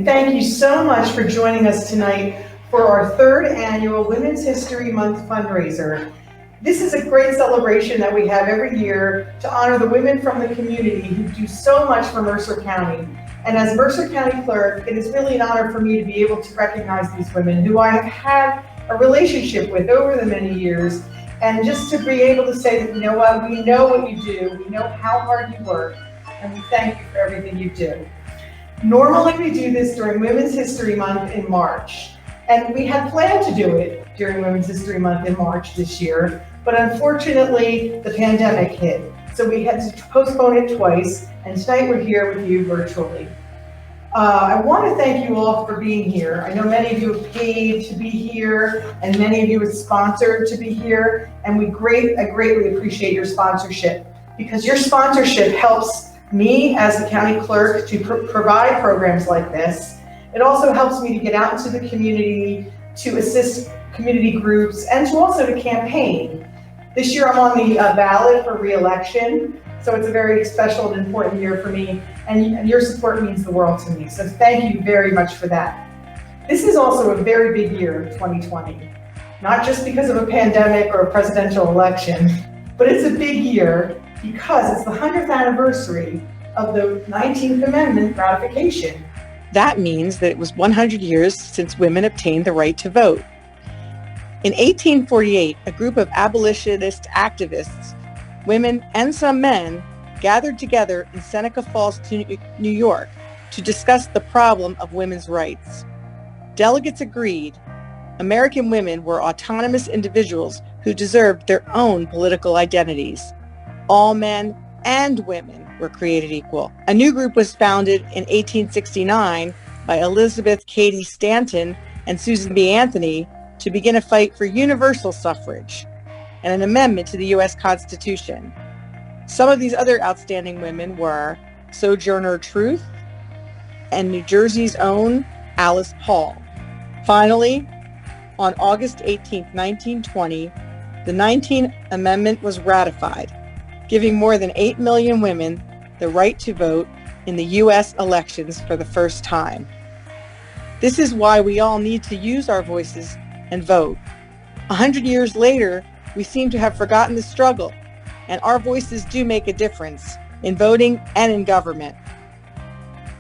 thank you so much for joining us tonight for our third annual Women's History Month fundraiser. This is a great celebration that we have every year to honor the women from the community who do so much for Mercer County. And as Mercer County Clerk, it is really an honor for me to be able to recognize these women who I have had a relationship with over the many years, and just to be able to say that, you know what, we know what you do, we know how hard you work, and we thank you for everything you do. Normally we do this during Women's History Month in March, and we had planned to do it during Women's History Month in March this year, but unfortunately the pandemic hit. So we had to postpone it twice, and tonight we're here with you virtually. I want to thank you all for being here. I know many of you have paid to be here, and many of you have sponsored to be here, and I greatly appreciate your sponsorship, because your sponsorship helps me as the county clerk to provide programs like this. It also helps me to get out into the community, to assist community groups, and to also to campaign. This year I'm on the ballot for re-election, so it's a very special and important year for me, and your support means the world to me, so thank you very much for that. This is also a very big year, 2020, not just because of a pandemic or a presidential election, but it's a big year because it's the 100th anniversary of the 19th Amendment ratification. That means that it was 100 years since women obtained the right to vote. In 1848, a group of abolitionist activists, women and some men, gathered together in Seneca Falls, New York, to discuss the problem of women's rights. Delegates agreed American women were autonomous individuals who deserved their own political identities. All men and women were created equal. A new group was founded in 1869 by Elizabeth Cady Stanton and Susan B. Anthony to begin a fight for universal suffrage and an amendment to the U.S. Constitution. Some of these other outstanding women were Sojourner Truth and New Jersey's own Alice Paul. Finally, on August 18, 1920, the 19th Amendment was ratified, giving more than 8 million women the right to vote in the U.S. elections for the first time. This is why we all need to use our voices and vote. 100 years later, we seem to have forgotten the struggle, and our voices do make a difference in voting and in government.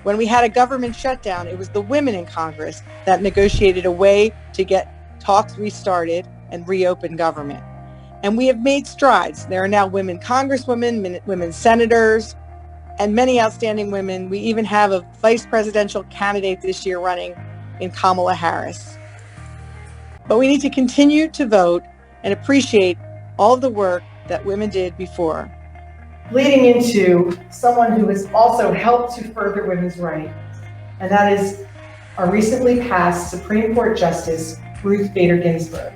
When we had a government shutdown, it was the women in Congress that negotiated a way to get talks restarted and reopen government. And we have made strides. There are now women congresswomen, women senators, and many outstanding women. We even have a vice presidential candidate this year running in Kamala Harris. But we need to continue to vote and appreciate all of the work that women did before. Leading into someone who has also helped to further women's rights, and that is our recently passed Supreme Court Justice, Ruth Bader Ginsburg.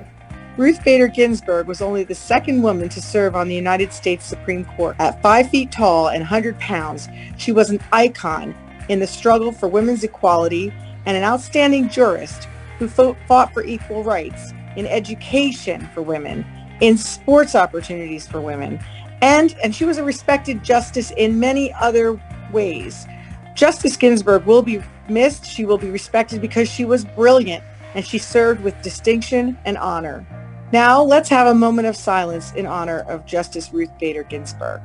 Ruth Bader Ginsburg was only the second woman to serve on the United States Supreme Court. At 5 feet tall and 100 pounds, she was an icon in the struggle for women's equality and an outstanding jurist who fought for equal rights in education for women, in sports opportunities for women, and she was a respected justice in many other ways. Justice Ginsburg will be missed. She will be respected because she was brilliant and she served with distinction and honor. Now let's have a moment of silence in honor of Justice Ruth Bader Ginsburg.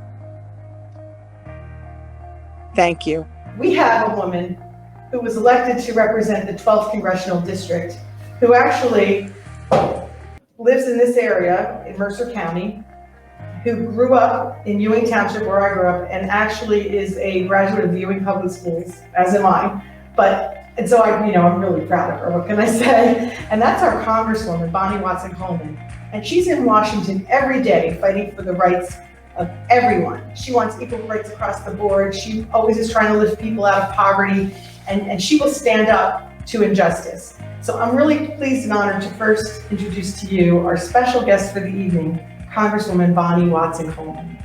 Thank you. We have a woman who was elected to represent the 12th Congressional District, who actually lives in this area in Mercer County, who grew up in Ewing Township, where I grew up, and actually is a graduate of the Ewing Public Schools, as am I. And so I'm really proud of her, what can I say? And that's our Congresswoman, Bonnie Watson Coleman. And she's in Washington every day fighting for the rights of everyone. She wants equal rights across the board. She always is trying to lift people out of poverty, and she will stand up to injustice. So I'm really pleased and honored to first introduce to you our special guest for the evening, Congresswoman Bonnie Watson Coleman.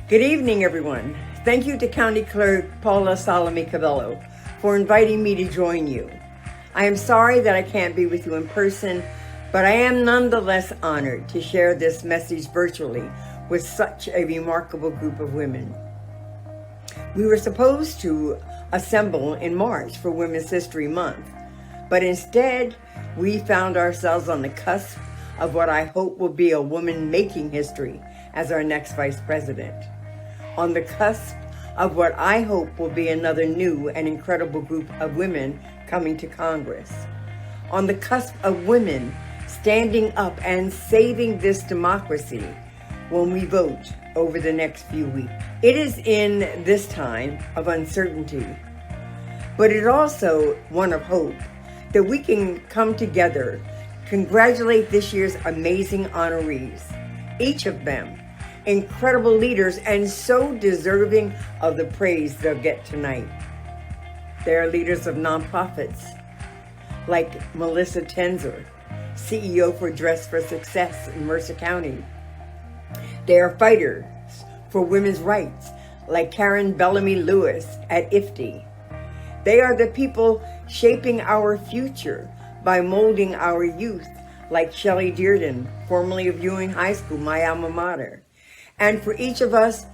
Good evening, everyone. Thank you to County Clerk Paula Sollami Covello for inviting me to join you. I am sorry that I can't be with you in person, but I am nonetheless honored to share this message virtually with such a remarkable group of women. We were supposed to assemble in March for Women's History Month. But instead, we found ourselves on the cusp of what I hope will be a woman making history as our next vice president. On the cusp of what I hope will be another new and incredible group of women coming to Congress. On the cusp of women standing up and saving this democracy when we vote over the next few weeks. It is in this time of uncertainty, but it also one of hope that we can come together, congratulate this year's amazing honorees, each of them incredible leaders and so deserving of the praise they'll get tonight. They are leaders of nonprofits like Melissa Tenzer, CEO for Dress for Success in Mercer County. They are fighters for women's rights like Bellamy Lewis at IFTY. They are the people shaping our future by molding our youth like Shelly Dearden, formerly of Ewing High School, my alma mater. And for each of us,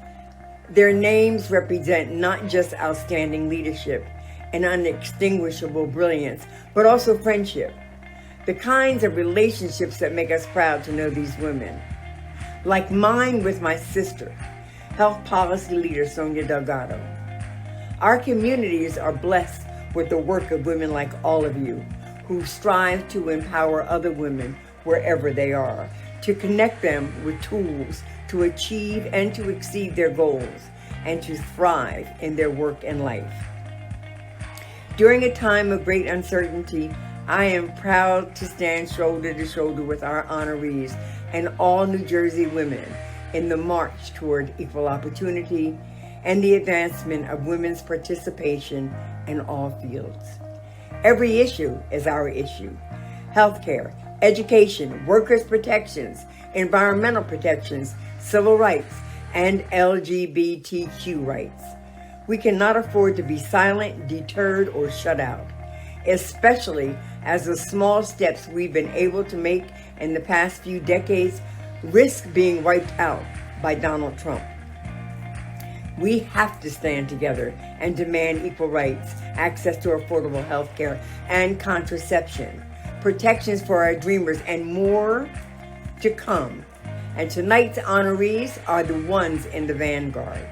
their names represent not just outstanding leadership and unextinguishable brilliance, but also friendship. The kinds of relationships that make us proud to know these women. Like mine with my sister, health policy leader Sonia Delgado. Our communities are blessed with the work of women like all of you who strive to empower other women wherever they are, to connect them with tools to achieve and to exceed their goals and to thrive in their work and life. During a time of great uncertainty, I am proud to stand shoulder to shoulder with our honorees and all New Jersey women in the march toward equal opportunity and the advancement of women's participation in all fields. Every issue is our issue. Healthcare, education, workers' protections, environmental protections, civil rights, and LGBTQ rights. We cannot afford to be silent, deterred, or shut out, especially as the small steps we've been able to make in the past few decades risk being wiped out by Donald Trump. We have to stand together and demand equal rights, access to affordable health care and contraception, protections for our dreamers, and more to come. And tonight's honorees are the ones in the vanguard.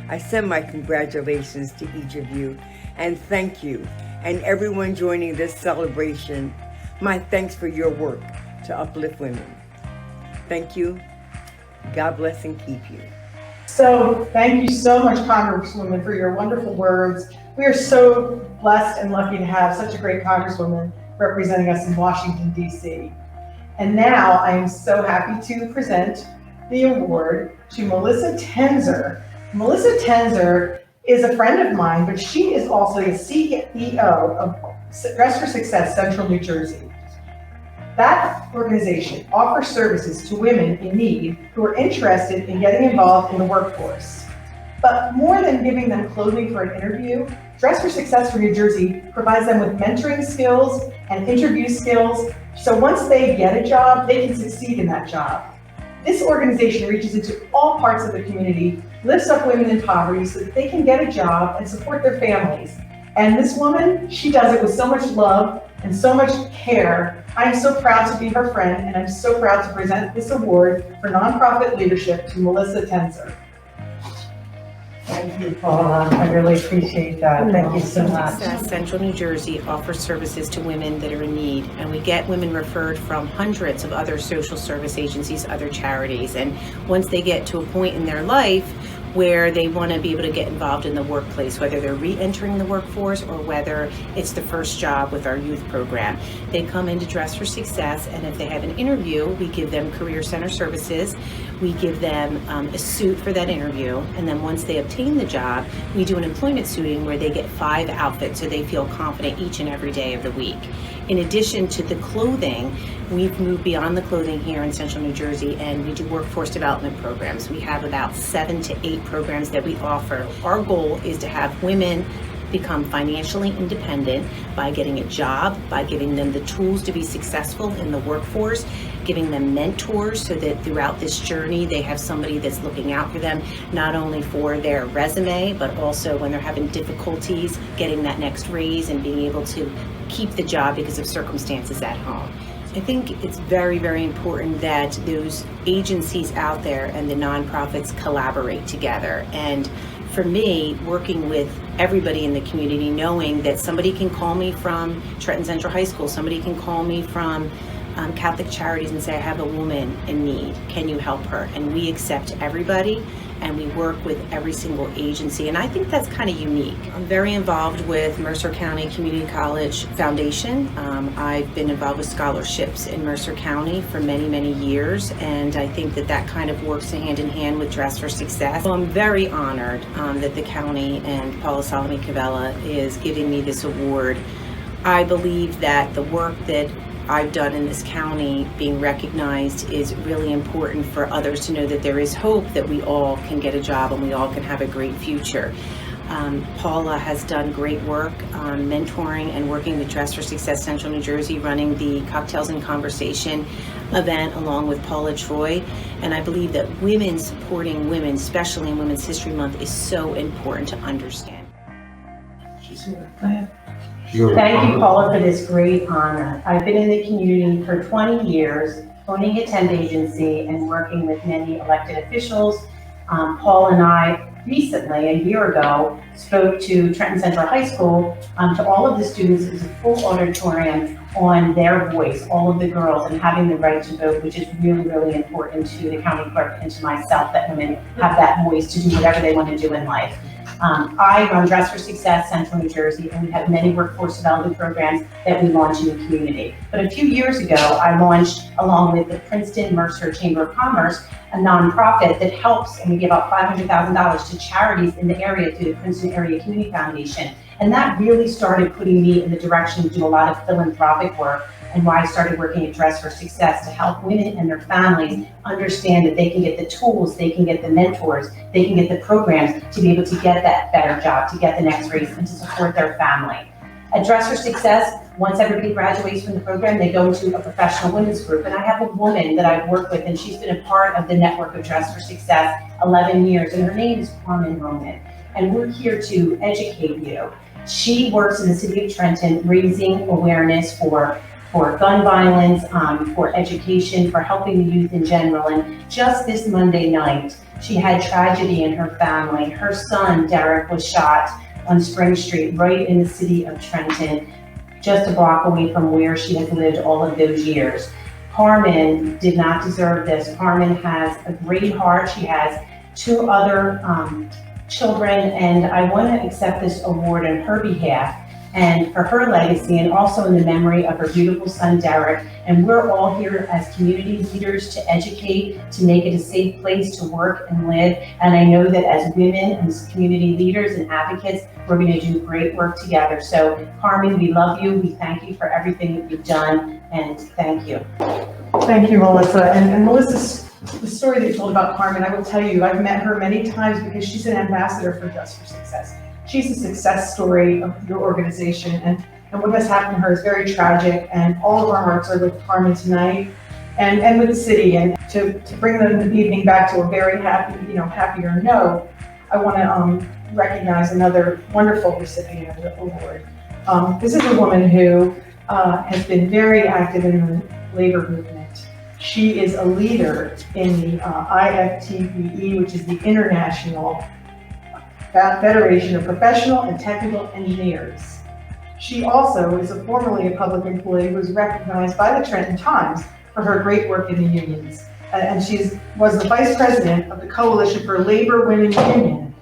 I send my congratulations to each of you and thank you and everyone joining this celebration. My thanks for your work to uplift women. Thank you. God bless and keep you. So thank you so much, Congresswoman, for your wonderful words. We are so blessed and lucky to have such a great Congresswoman representing us in Washington, D.C. And now I am so happy to present the award to Melissa Tenzer. Melissa Tenzer is a friend of mine, but she is also the CEO of Dress for Success Central New Jersey. That organization offers services to women in need who are interested in getting involved in the workforce. But more than giving them clothing for an interview, Dress for Success for New Jersey provides them with mentoring skills and interview skills, so once they get a job, they can succeed in that job. This organization reaches into all parts of the community, lifts up women in poverty so that they can get a job and support their families. And this woman, she does it with so much love and so much care. I'm so proud to be her friend, and I'm so proud to present this award for nonprofit leadership to Melissa Tenzer. Thank you, Paula. I really appreciate that. Thank you so much. Central New Jersey offers services to women that are in need, and we get women referred from hundreds of other social service agencies, other charities, and once they get to a point in their life where they want to be able to get involved in the workplace, whether they're re-entering the workforce or whether it's the first job with our youth program. They come into Dress for Success, and if they have an interview, we give them Career Center services. We give them a suit for that interview, and then once they obtain the job, we do an employment suiting where they get 5 outfits so they feel confident each and every day of the week. In addition to the clothing, we've moved beyond the clothing here in Central New Jersey, and we do workforce development programs. We have about 7 to 8 programs that we offer. Our goal is to have women become financially independent by getting a job, by giving them the tools to be successful in the workforce, giving them mentors so that throughout this journey they have somebody that's looking out for them, not only for their resume, but also when they're having difficulties getting that next raise and being able to keep the job because of circumstances at home. I think it's very, very important that those agencies out there and the nonprofits collaborate together. And for me, working with everybody in the community, knowing that somebody can call me from Trenton Central High School, somebody can call me from Catholic Charities and say, I have a woman in need, can you help her? And we accept everybody and we work with every single agency. And I think that's kind of unique. I'm very involved with Mercer County Community College Foundation. I've been involved with scholarships in Mercer County for many, many years. And I think that that kind of works hand in hand with Dress for Success. So I'm very honored that the county and Paula Sollami Covello is giving me this award. I believe that the work that I've done in this county being recognized is really important for others to know that there is hope, that we all can get a job and we all can have a great future. Paula has done great work on mentoring and working with Dress for Success Central New Jersey, running the Cocktails and Conversation event along with Paula Troy. And I believe that women supporting women, especially in Women's History Month, is so important to understand. Thank you, Paula, for this great honor. I've been in the community for 20 years, owning a temp agency and working with many elected officials. Paul and I recently, a year ago, spoke to Trenton Central High School, to all of the students. It was a full auditorium on their voice, all of the girls, and having the right to vote, which is really, really important to the county clerk and to myself, that women have that voice to do whatever they want to do in life. I run Dress for Success Central New Jersey, and we have many workforce development programs that we launch in the community. But a few years ago, I launched, along with the Princeton Mercer Chamber of Commerce, a nonprofit that helps, and we give out $500,000 to charities in the area through the Princeton Area Community Foundation. And that really started putting me in the direction to do a lot of philanthropic work, and why I started working at Dress for Success, to help women and their families understand that they can get the tools, they can get the mentors, they can get the programs to be able to get that better job, to get the next raise, and to support their family. At Dress for Success, once everybody graduates from the program, they go to a professional women's group. And I have a woman that I've worked with, and she's been a part of the network of Dress for Success 11 years, and her name is Carmen Roman. And we're here to educate you. She works in the city of Trenton, raising awareness for gun violence, for education, for helping the youth in general. And just this Monday night, she had tragedy in her family. Her son, Derek, was shot on Spring Street, right in the city of Trenton, just a block away from where she has lived all of those years. Carmen did not deserve this. Carmen has a great heart. She has 2 other children, and I want to accept this award on her behalf and for her legacy, and also in the memory of her beautiful son, Derek. And we're all here as community leaders to educate, to make it a safe place to work and live. And I know that as women and as community leaders and advocates, we're going to do great work together. So Carmen, we love you. We thank you for everything that you've done, and thank you. Thank you, Melissa. And Melissa, the story that you told about Carmen, I will tell you, I've met her many times because she's an ambassador for Dress for Success. She's a success story of your organization, and what has happened to her is very tragic, and all of our hearts are with Carmen tonight and with the city. And to bring the evening back to a very happy, happier note, I want to recognize another wonderful recipient of the award. This is a woman who has been very active in the labor movement. She is a leader in the IFTBE, which is the International Federation of Professional and Technical Engineers. She also is formerly a public employee who was recognized by the Trenton Times for her great work in the unions. And she was the vice president of the Coalition for Labor Women Union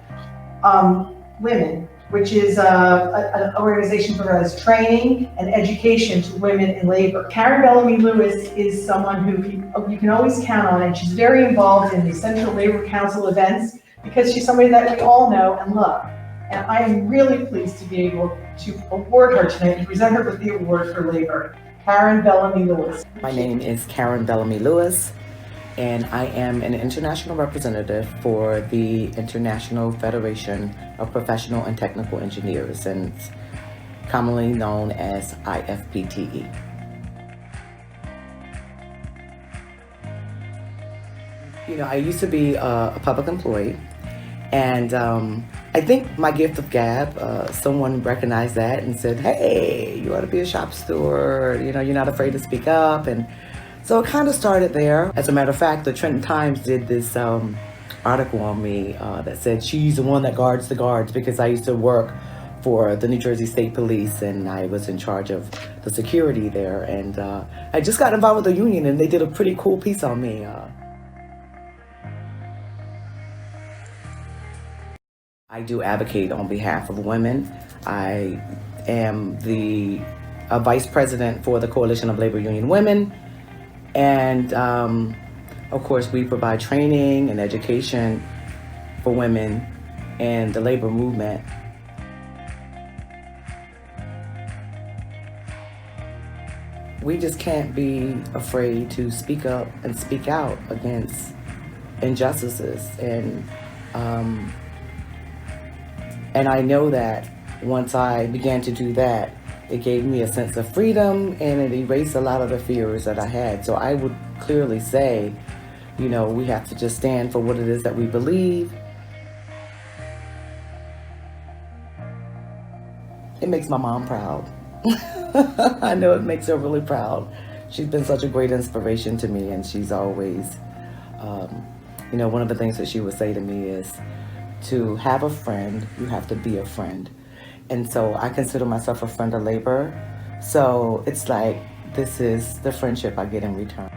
Women, which is an organization that provides training and education to women in labor. Bellamy Lewis is someone who you can always count on, and she's very involved in the Central Labor Council events, because she's somebody that we all know and love. And I am really pleased to be able to award her tonight and present her with the award for labor. Bellamy Lewis. My name is Bellamy Lewis, and I am an international representative for the International Federation of Professional and Technical Engineers, and commonly known as IFPTE. I used to be a public employee, and I think my gift of gab, someone recognized that and said, hey, you ought to be a shop steward, you're not afraid to speak up. And so it kind of started there. As a matter of fact, the Trenton Times did this article on me that said she's the one that guards the guards, because I used to work for the New Jersey State Police, and I was in charge of the security there. And I just got involved with the union, and they did a pretty cool piece on me. I do advocate on behalf of women. I am the vice president for the Coalition of Labor Union Women. And of course, we provide training and education for women and the labor movement. We just can't be afraid to speak up and speak out against injustices. And I know that once I began to do that, it gave me a sense of freedom, and it erased a lot of the fears that I had. So I would clearly say, we have to just stand for what it is that we believe. It makes my mom proud. I know it makes her really proud. She's been such a great inspiration to me, and she's always, one of the things that she would say to me is, to have a friend, you have to be a friend. And so I consider myself a friend of labor. So it's like, this is the friendship I get in return.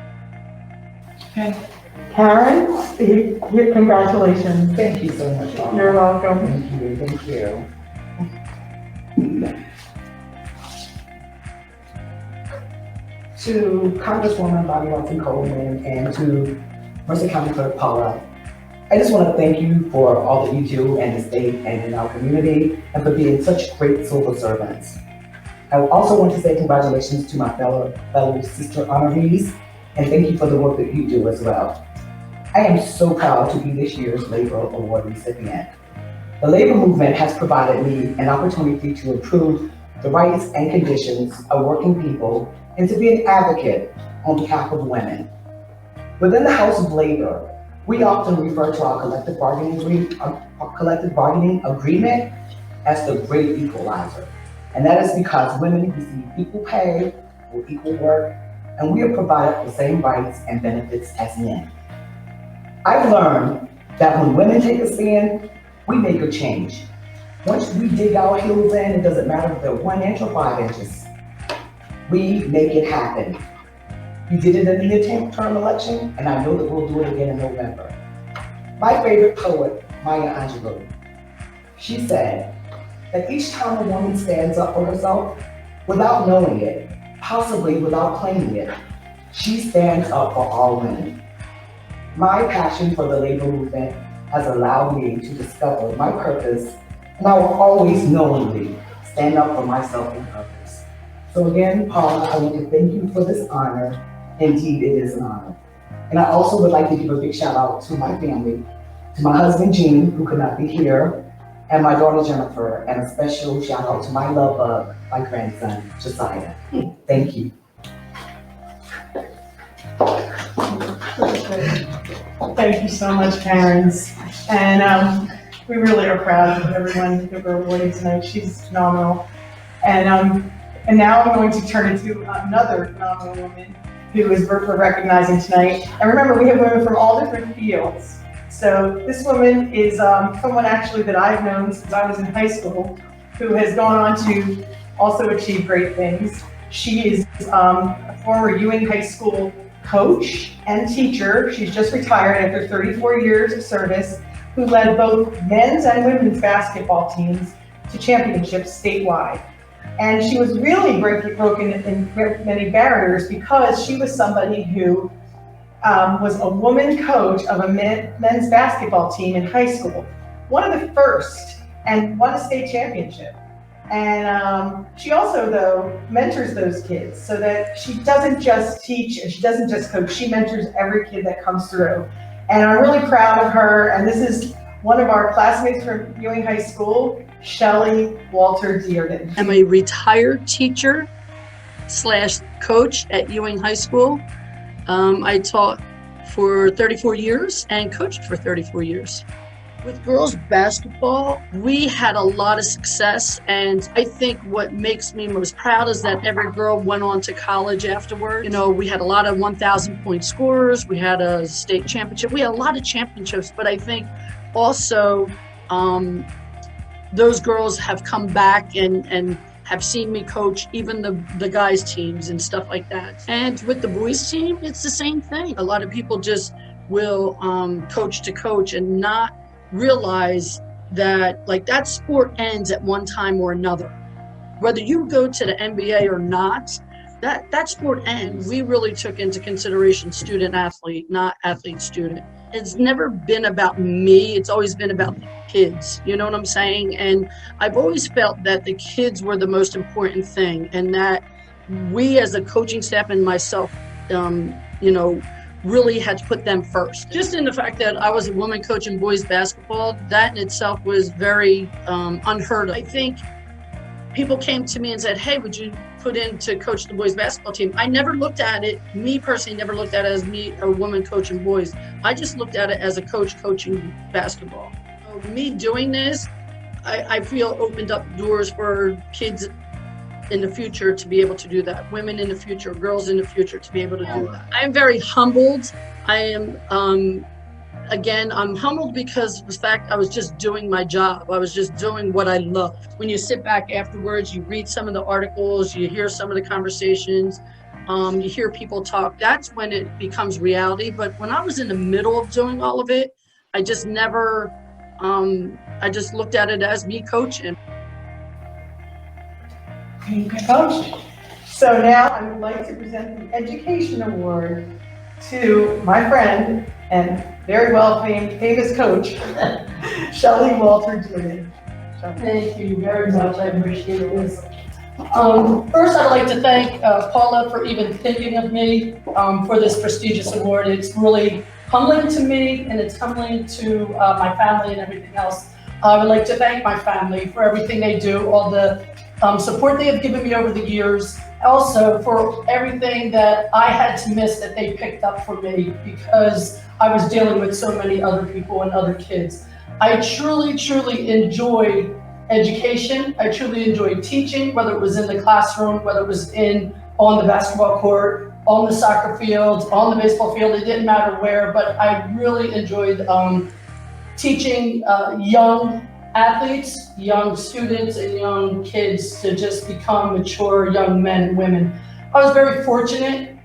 Okay. Karen, congratulations. Thank you so much, Paula. You're welcome. Thank you. To Congresswoman Bobby Watson-Coleman and to Mercer County Clerk Paula, I just want to thank you for all that you do in the state and in our community, and for being such great civil servants. I also want to say congratulations to my fellow sister honorees, and thank you for the work that you do as well. I am so proud to be this year's Labor Award recipient. The labor movement has provided me an opportunity to improve the rights and conditions of working people and to be an advocate on behalf of women. Within the House of Labor, we often refer to our collective bargaining agreement as the great equalizer. And that is because women receive equal pay for equal work, and we are provided the same rights and benefits as men. I've learned that when women take a stand, we make a change. Once we dig our heels in, it doesn't matter if they're 1 inch or 5 inches. We make it happen. We did it in the midterm election, and I know that we'll do it again in November. My favorite poet, Maya Angelou, she said that each time a woman stands up for herself, without knowing it, possibly without claiming it, she stands up for all women. My passion for the labor movement has allowed me to discover my purpose, and I will always knowingly stand up for myself and others. So again, Paula, I want to thank you for this honor. Indeed, it is an honor. And I also would like to give a big shout out to my family, to my husband, Gene, who could not be here, and my daughter, Jennifer, and a special shout out to my love bug, my grandson, Josiah. Thank you. Thank you so much, Karens. And we really are proud of everyone that we're awarding tonight. She's phenomenal. And now I'm going to turn it to another phenomenal woman who is we're recognizing tonight. And remember, we have women from all different fields. So this woman is someone actually that I've known since I was in high school, who has gone on to also achieve great things. She is a former Ewing High School coach and teacher. She's just retired after 34 years of service, who led both men's and women's basketball teams to championships statewide. And she was really broken in many barriers because she was somebody who was a woman coach of a men's basketball team in high school, one of the first, and won a state championship. And she also, though, mentors those kids so that she doesn't just teach and she doesn't just coach, she mentors every kid that comes through. And I'm really proud of her. And this is one of our classmates from Ewing High School, Shelly Walter Dearden. I'm a retired teacher / coach at Ewing High School. I taught for 34 years and coached for 34 years. With girls basketball, we had a lot of success, and I think what makes me most proud is that every girl went on to college afterward. You know, we had a lot of 1,000-point scorers, we had a state championship, we had a lot of championships, but I think also those girls have come back and have seen me coach even the guys' teams and stuff like that. And with the boys' team, it's the same thing. A lot of people just will coach to coach and not realize that like that sport ends at one time or another. Whether you go to the NBA or not, that sport ends. We really took into consideration student athlete, not athlete student. It's never been about me. It's always been about the kids. You know what I'm saying? And I've always felt that the kids were the most important thing, and that we as a coaching staff and myself, you know, really had to put them first. Just in the fact that I was a woman coaching boys basketball, that in itself was very unheard of. I think people came to me and said, hey, would you put in to coach the boys basketball team? I never looked at it, me personally never looked at it as me, a woman coaching boys. I just looked at it as a coach coaching basketball. So me doing this, I feel opened up doors for kids in the future to be able to do that. Women in the future, girls in the future to be able to do that. I am very humbled. I am, again, I'm humbled because of the fact I was just doing my job. I was just doing what I loved. When you sit back afterwards, you read some of the articles, you hear some of the conversations, you hear people talk, that's when it becomes reality. But when I was in the middle of doing all of it, I just never, I just looked at it as me coaching. Coach. So now I would like to present the Education Award to my friend and very well famous coach, Shelly Dearden. Thank you very much. I appreciate this. First, I'd like to thank Paula for even thinking of me for this prestigious award. It's really humbling to me, and it's humbling to my family and everything else. I would like to thank my family for everything they do, all the support they have given me over the years. Also for everything that I had to miss that they picked up for me because I was dealing with so many other people and other kids. I truly, truly enjoyed education. I truly enjoyed teaching, whether it was in the classroom, whether it was on the basketball court, on the soccer field, on the baseball field, it didn't matter where, but I really enjoyed teaching young athletes, young students, and young kids to just become mature young men and women. I was very fortunate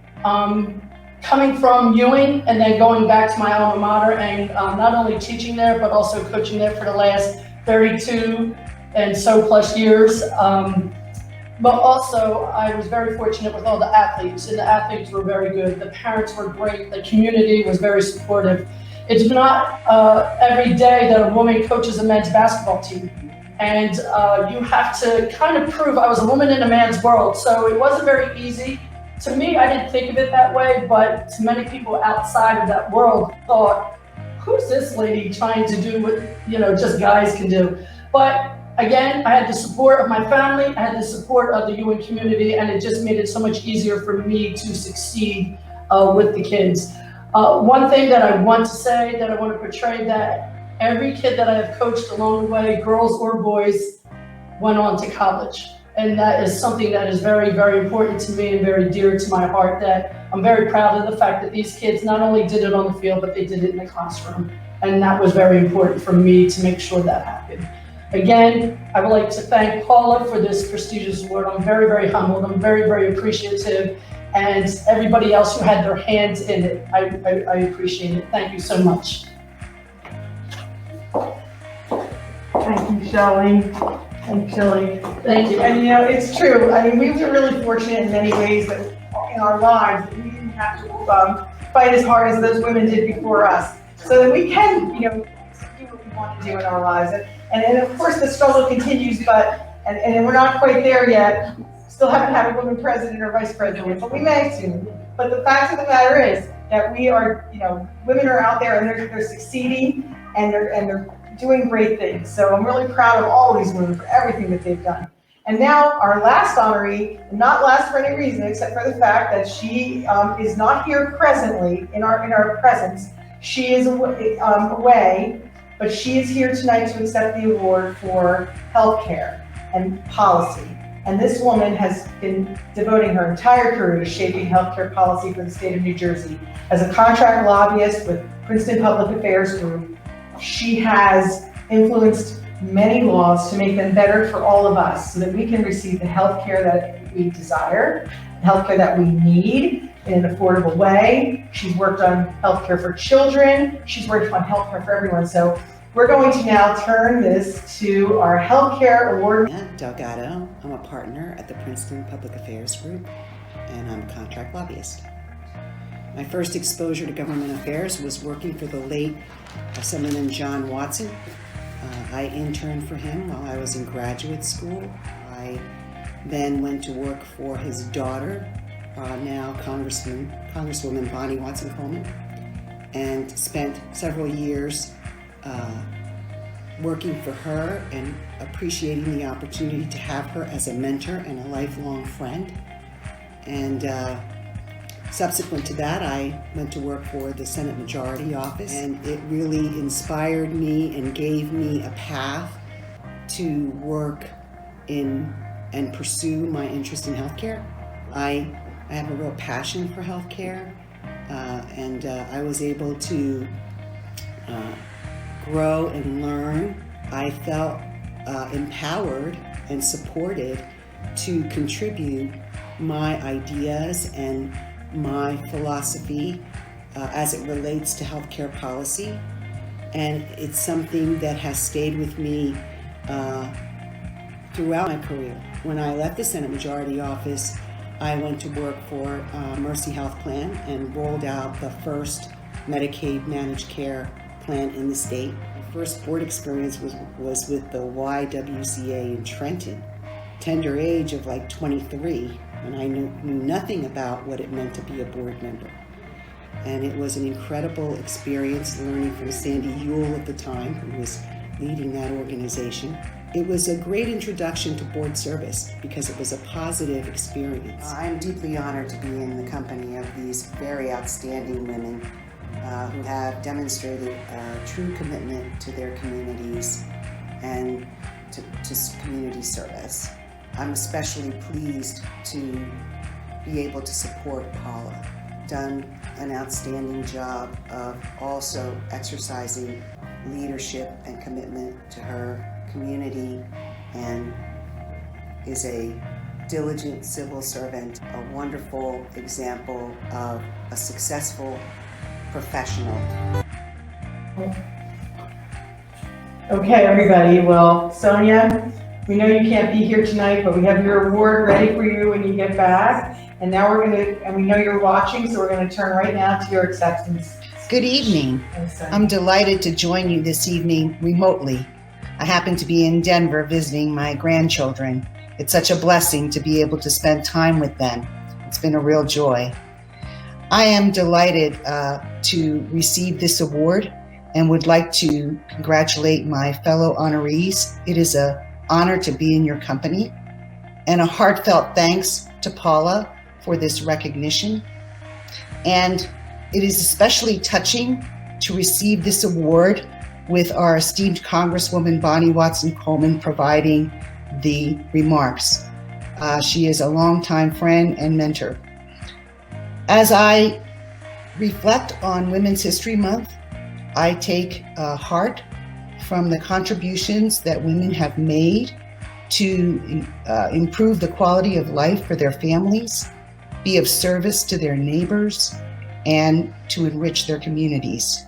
coming from Ewing and then going back to my alma mater and not only teaching there, but also coaching there for the last 32 and so plus years. But also I was very fortunate with all the athletes, and the athletes were very good. The parents were great. The community was very supportive. It's not every day that a woman coaches a men's basketball team. And you have to kind of prove I was a woman in a man's world. So it wasn't very easy. To me, I didn't think of it that way, but to many people outside of that world thought, who's this lady trying to do what, you know, just guys can do? But again, I had the support of my family, I had the support of the Ewing community, and it just made it so much easier for me to succeed with the kids. One thing that I want to say, that I want to portray, that every kid that I have coached along the way, girls or boys, went on to college. And that is something that is very, very important to me and very dear to my heart, that I'm very proud of the fact that these kids not only did it on the field, but they did it in the classroom. And that was very important for me to make sure that happened. Again, I would like to thank Paula for this prestigious award. I'm very, very humbled. I'm very, very appreciative. And everybody else who had their hands in it, I appreciate it. Thank you so much. Thank you, Shelly. Thank you, Shelly. Thank you. And you know, it's true. I mean, we were really fortunate in many ways that in our lives that we didn't have to fight as hard as those women did before us, so that we can, you know, do what we want to do in our lives. And of course, the struggle continues, but and we're not quite there yet. Still haven't had a woman president or vice president, but we may soon. But the fact of the matter is that we are, you know, women are out there and they're succeeding and they're doing great things. So I'm really proud of all these women for everything that they've done. And now our last honoree, not last for any reason except for the fact that she is not here presently in our presence. She is away, but she is here tonight to accept the award for healthcare and policy. And this woman has been devoting her entire career to shaping healthcare policy for the state of New Jersey. As a contract lobbyist with Princeton Public Affairs Group, she has influenced many laws to make them better for all of us so that we can receive the healthcare that we desire, the healthcare that we need in an affordable way. She's worked on healthcare for children. She's worked on healthcare for everyone. So we're going to now turn this to our healthcare award. Delgado. I'm a partner at the Princeton Public Affairs Group, and I'm a contract lobbyist. My first exposure to government affairs was working for the late Assemblyman John Watson. I interned for him while I was in graduate school. I then went to work for his daughter, now Congresswoman Bonnie Watson Coleman, and spent several years working for her and appreciating the opportunity to have her as a mentor and a lifelong friend. And subsequent to that, I went to work for the Senate Majority Office, and it really inspired me and gave me a path to work in and pursue my interest in healthcare. I have a real passion for healthcare, and I was able to grow and learn. I felt empowered and supported to contribute my ideas and my philosophy as it relates to healthcare policy. And it's something that has stayed with me throughout my career. When I left the Senate Majority Office, I went to work for Mercy Health Plan and rolled out the first Medicaid managed care plan in the state. My first board experience was with the YWCA in Trenton, tender age of like 23, and I knew nothing about what it meant to be a board member. And it was an incredible experience learning from Sandy Ewell at the time, who was leading that organization. It was a great introduction to board service because it was a positive experience. I'm deeply honored to be in the company of these very outstanding women who have demonstrated a true commitment to their communities and to community service. I'm especially pleased to be able to support Paula. Done an outstanding job of also exercising leadership and commitment to her community, and is a diligent civil servant, a wonderful example of a successful professional. Okay, everybody. Well, Sonia, we know you can't be here tonight, but we have your award ready for you when you get back. And now and we know you're watching, so we're going to turn right now to your acceptance. Good evening. I'm delighted to join you this evening remotely. I happen to be in Denver visiting my grandchildren. It's such a blessing to be able to spend time with them. It's been a real joy. I am delighted to receive this award and would like to congratulate my fellow honorees. It is an honor to be in your company, and a heartfelt thanks to Paula for this recognition. And it is especially touching to receive this award with our esteemed Congresswoman Bonnie Watson Coleman providing the remarks. She is a longtime friend and mentor. As I reflect on Women's History Month, I take heart from the contributions that women have made to improve the quality of life for their families, be of service to their neighbors, and to enrich their communities.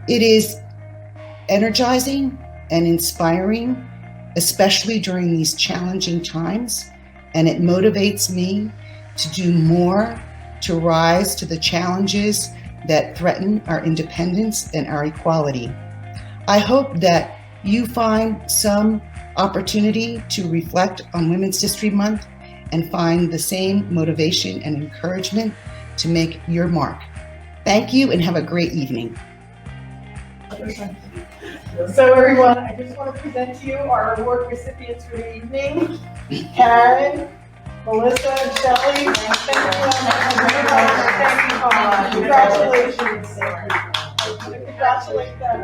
It is energizing and inspiring, especially during these challenging times, and it motivates me to do more to rise to the challenges that threaten our independence and our equality. I hope that you find some opportunity to reflect on Women's History Month and find the same motivation and encouragement to make your mark. Thank you and have a great evening. So everyone, I just want to present to you our award recipients for the evening. Karen, Melissa, and Shelly. Thank you, Paula. Congratulations. Congratulate them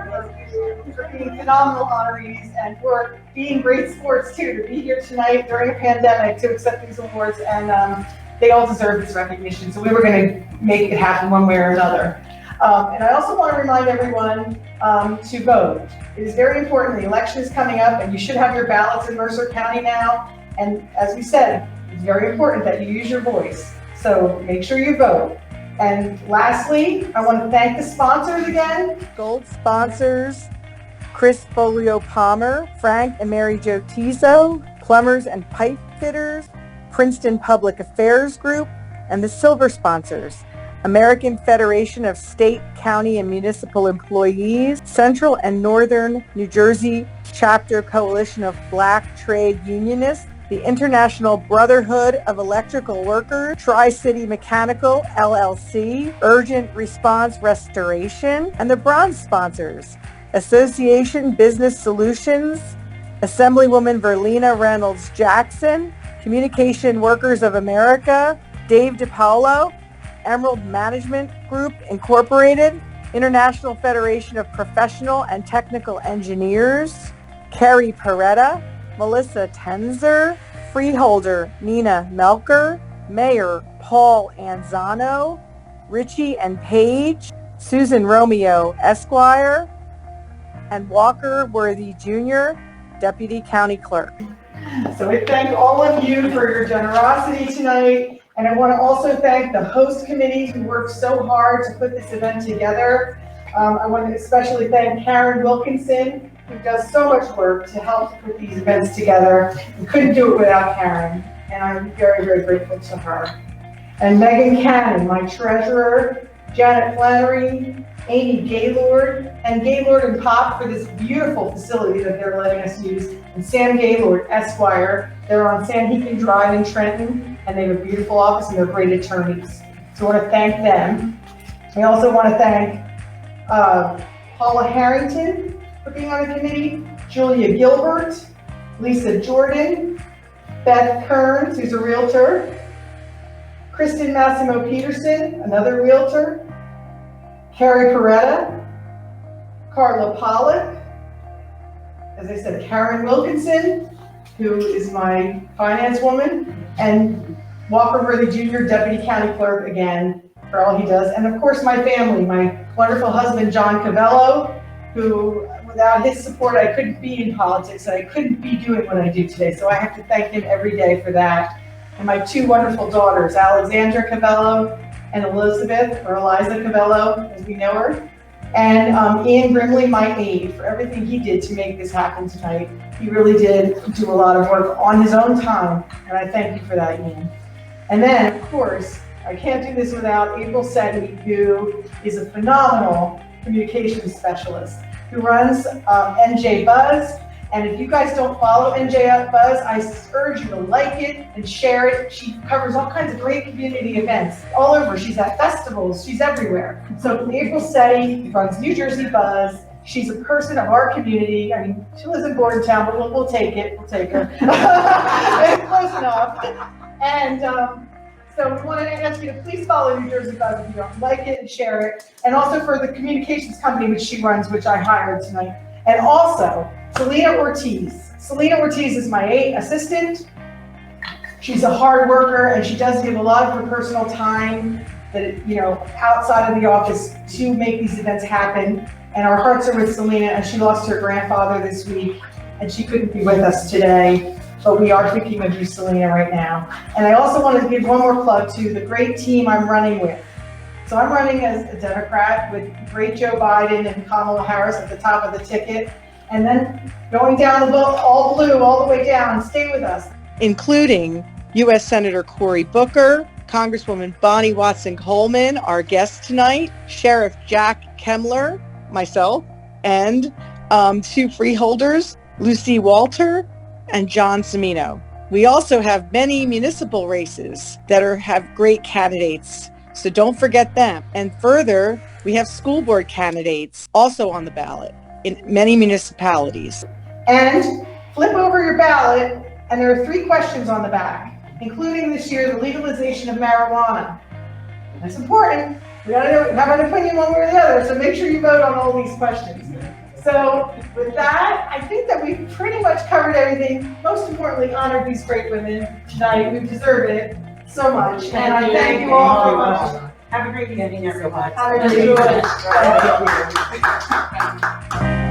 for being phenomenal honorees and for being great sports too, to be here tonight during a pandemic to accept these awards, and they all deserve this recognition. So we were going to make it happen one way or another. And I also want to remind everyone to vote. It is very important. The election is coming up, and you should have your ballots in Mercer County now. And as we said, it's very important that you use your voice. So make sure you vote. And lastly, I want to thank the sponsors again. Gold sponsors, Chris Folio Palmer, Frank and Mary Jo Tizo, Plumbers and Pipe Fitters, Princeton Public Affairs Group, and the silver sponsors, American Federation of State, County, and Municipal Employees, Central and Northern New Jersey Chapter Coalition of Black Trade Unionists, the International Brotherhood of Electrical Workers, Tri-City Mechanical, LLC, Urgent Response Restoration, and the bronze sponsors, Association Business Solutions, Assemblywoman Verlina Reynolds Jackson, Communication Workers of America, Dave DiPaolo, Emerald Management Group Incorporated, International Federation of Professional and Technical Engineers, Carrie Peretta, Melissa Tenzer, Freeholder Nina Melker, Mayor Paul Anzano, Richie and Paige, Susan Romeo Esquire, and Walker Worthy Jr., Deputy County Clerk. So I thank all of you for your generosity tonight. And I want to also thank the host committee who worked so hard to put this event together. I want to especially thank Karen Wilkinson, who does so much work to help put these events together. We couldn't do it without Karen, and I'm very, very grateful to her. And Megan Cannon, my treasurer, Janet Flannery, Amy Gaylord, and Gaylord and Pop for this beautiful facility that they're letting us use, and Sam Gaylord, Esquire. They're on Sanhegan Drive in Trenton, and they have a beautiful office, and they're great attorneys. So I want to thank them. We also want to thank Paula Harrington for being on the committee, Julia Gilbert, Lisa Jordan, Beth Kearns, who's a realtor, Kristen Massimo Peterson, another realtor, Carrie Peretta, Carla Pollack, as I said, Karen Wilkinson, who is my finance woman, and Walker Worthy Jr., Deputy County Clerk, again, for all he does. And of course, my family, my wonderful husband, John Covello, who, without his support, I couldn't be in politics, and I couldn't be doing what I do today. So I have to thank him every day for that. And my two wonderful daughters, Alexandra Covello and Elizabeth, or Eliza Covello, as we know her. And Ian Brimley, my aide, for everything he did to make this happen tonight. He really did do a lot of work on his own time, and I thank you for that, Ian. And then, of course, I can't do this without April Setti, who is a phenomenal communications specialist, who runs NJ Buzz. And if you guys don't follow NJ Buzz, I urge you to like it and share it. She covers all kinds of great community events all over. She's at festivals, she's everywhere. So April Setti runs New Jersey Buzz. She's a person of our community. I mean, she lives in Bordentown, but we'll take it, we'll take her. Close enough. And so we want to ask you to please follow New Jersey Buzz if you don't like it, and share it. And also for the communications company which she runs, which I hired tonight. And also, Selena Ortiz. Selena Ortiz is my assistant. She's a hard worker, and she does give a lot of her personal time that, outside of the office to make these events happen. And our hearts are with Selena, and she lost her grandfather this week, and she couldn't be with us today. But we are thinking of you, Selena, right now. And I also want to give one more plug to the great team I'm running with. So I'm running as a Democrat with great Joe Biden and Kamala Harris at the top of the ticket. And then going down the vote, all blue, all the way down. Stay with us. Including U.S. Senator Cory Booker, Congresswoman Bonnie Watson-Coleman, our guest tonight, Sheriff Jack Kemmler, myself, and two freeholders, Lucy Walter and John Cimino. We also have many municipal races that have great candidates, so don't forget them. And further, we have school board candidates also on the ballot. in many municipalities. And flip over your ballot, and there are 3 questions on the back, including this year the legalization of marijuana. That's important. We gotta have an opinion one way or the other, so make sure you vote on all these questions. So with that, I think that we've pretty much covered everything. Most importantly, honored these great women tonight. We deserve it so much. And I thank you all so much. Have a great evening, everyone. Have a great evening.